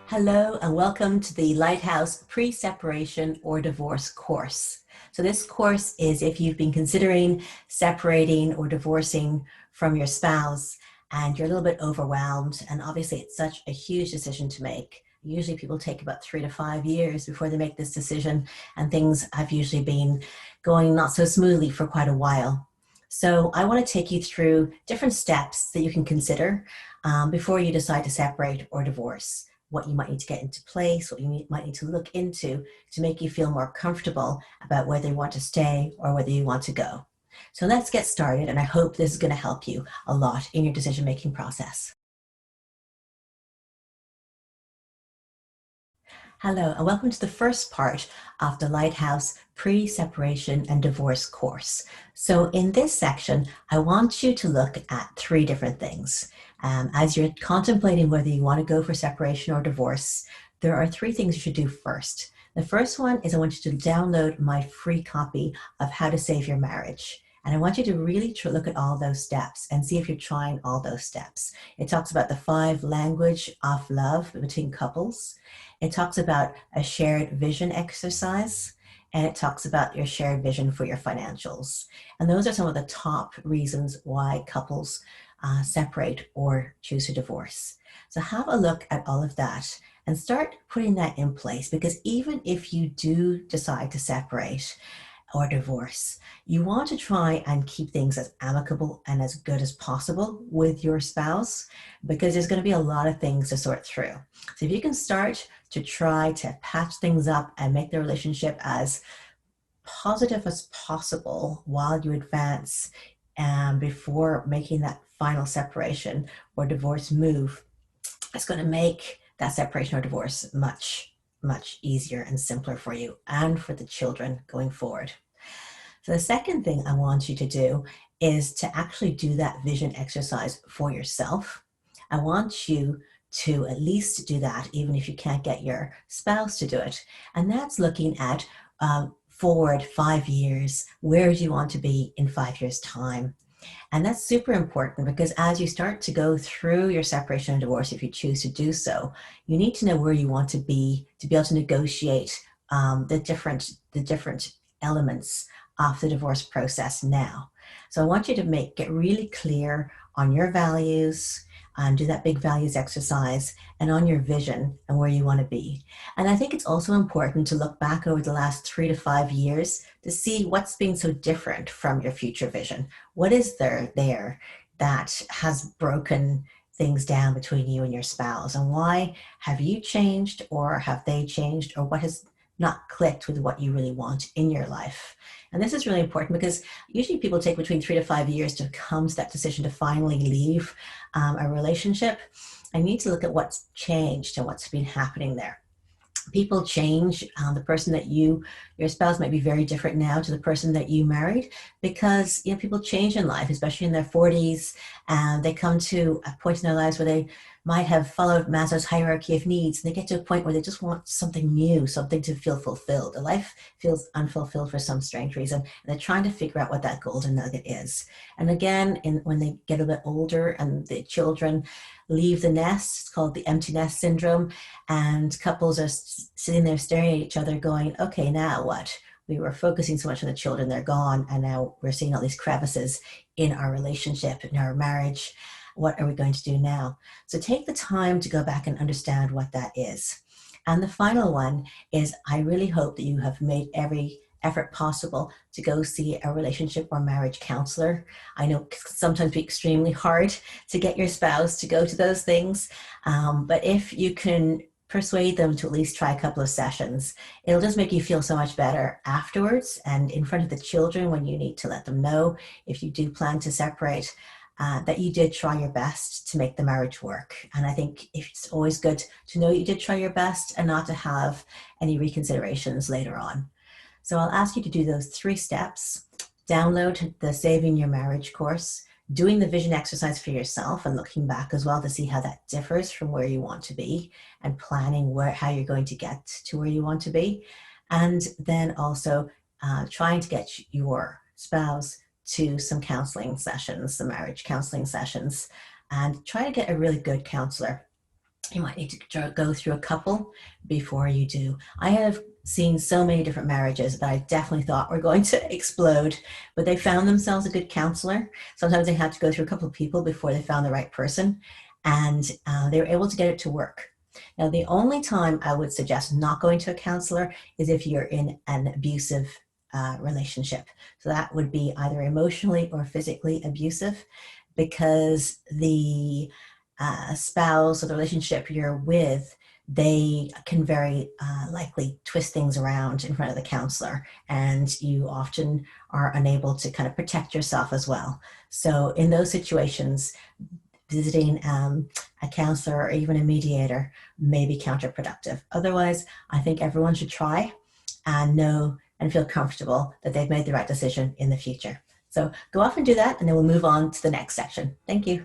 Hello and welcome to the Lighthouse Pre-Separation or Divorce course. So this course is if you've been considering separating or divorcing from your spouse and you're a little bit overwhelmed, and obviously it's such a huge decision to make. Usually people take about 3 to 5 years before they make this decision, and things have usually been going not so smoothly for quite a while. So I want to take you through different steps that you can consider before you decide to separate or divorce. What you might need to get into place, what you might need to look into to make you feel more comfortable about whether you want to stay or whether you want to go. So let's get started, and I hope this is going to help you a lot in your decision-making process. Hello, and welcome to the first part of the Lighthouse Pre-Separation and Divorce course. So in this section, I want you to look at 3 different things. As you're contemplating whether you want to go for separation or divorce, there are 3 things you should do first. The first one is I want you to download my free copy of How to Save Your Marriage. And I want you to really look at all those steps and see if you're trying all those steps. It talks about the 5 language of love between couples. It talks about a shared vision exercise, and it talks about your shared vision for your financials. And those are some of the top reasons why couples separate or choose to divorce. So have a look at all of that and start putting that in place, because even if you do decide to separate or divorce, you want to try and keep things as amicable and as good as possible with your spouse, because there's going to be a lot of things to sort through. So if you can start to try to patch things up and make the relationship as positive as possible while you advance before making that final separation or divorce move, it's going to make that separation or divorce much easier and simpler for you and for the children going forward. So the second thing I want you to do is to actually do that vision exercise for yourself. I want you to at least do that, even if you can't get your spouse to do it. And that's looking at forward 5 years. Where do you want to be in 5 years' time? And that's super important, because as you start to go through your separation and divorce, if you choose to do so, you need to know where you want to be able to negotiate the different elements of the divorce process now. So I want you to get really clear on your values, and do that big values exercise, and on your vision and where you want to be. And I think it's also important to look back over the last 3 to 5 years to see what's been so different from your future vision. What is there that has broken things down between you and your spouse, and why have you changed, or have they changed, or what has not clicked with what you really want in your life? And this is really important, because usually people take between 3 to 5 years to come to that decision to finally leave a relationship. I need to look at what's changed and what's been happening there. People change. Your spouse might be very different now to the person that you married, because people change in life, especially in their 40s, and they come to a point in their lives where they might have followed Maslow's hierarchy of needs, and they get to a point where they just want something new, something to feel fulfilled. Their life feels unfulfilled for some strange reason, and they're trying to figure out what that golden nugget is. And again, when they get a bit older and the children leave the nest, it's called the empty nest syndrome, and couples are sitting there staring at each other going, okay, now what? We were focusing so much on the children, they're gone, and now we're seeing all these crevices in our relationship, in our marriage. What are we going to do now? So take the time to go back and understand what that is. And the final one is, I really hope that you have made every effort possible to go see a relationship or marriage counselor. I know it can sometimes be extremely hard to get your spouse to go to those things, but if you can persuade them to at least try a couple of sessions, it'll just make you feel so much better afterwards, and in front of the children when you need to let them know, if you do plan to separate, that you did try your best to make the marriage work. And I think it's always good to know you did try your best and not to have any reconsiderations later on. So I'll ask you to do those 3 steps. Download the Saving Your Marriage course, doing the vision exercise for yourself and looking back as well to see how that differs from where you want to be, and planning how you're going to get to where you want to be. And then also trying to get your spouse to some counseling sessions, some marriage counseling sessions, and try to get a really good counselor You might need to go through a couple before you do. I have seen so many different marriages that I definitely thought were going to explode, but they found themselves a good counselor. Sometimes they had to go through a couple of people before they found the right person, and they were able to get it to work. Now, the only time I would suggest not going to a counselor is if you're in an abusive relationship. So that would be either emotionally or physically abusive, because the spouse or the relationship you're with, they can very likely twist things around in front of the counselor, and you often are unable to kind of protect yourself as well. So in those situations, visiting a counselor or even a mediator may be counterproductive. Otherwise, I think everyone should try and know and feel comfortable that they've made the right decision in the future. So go off and do that, and then we'll move on to the next section. Thank you.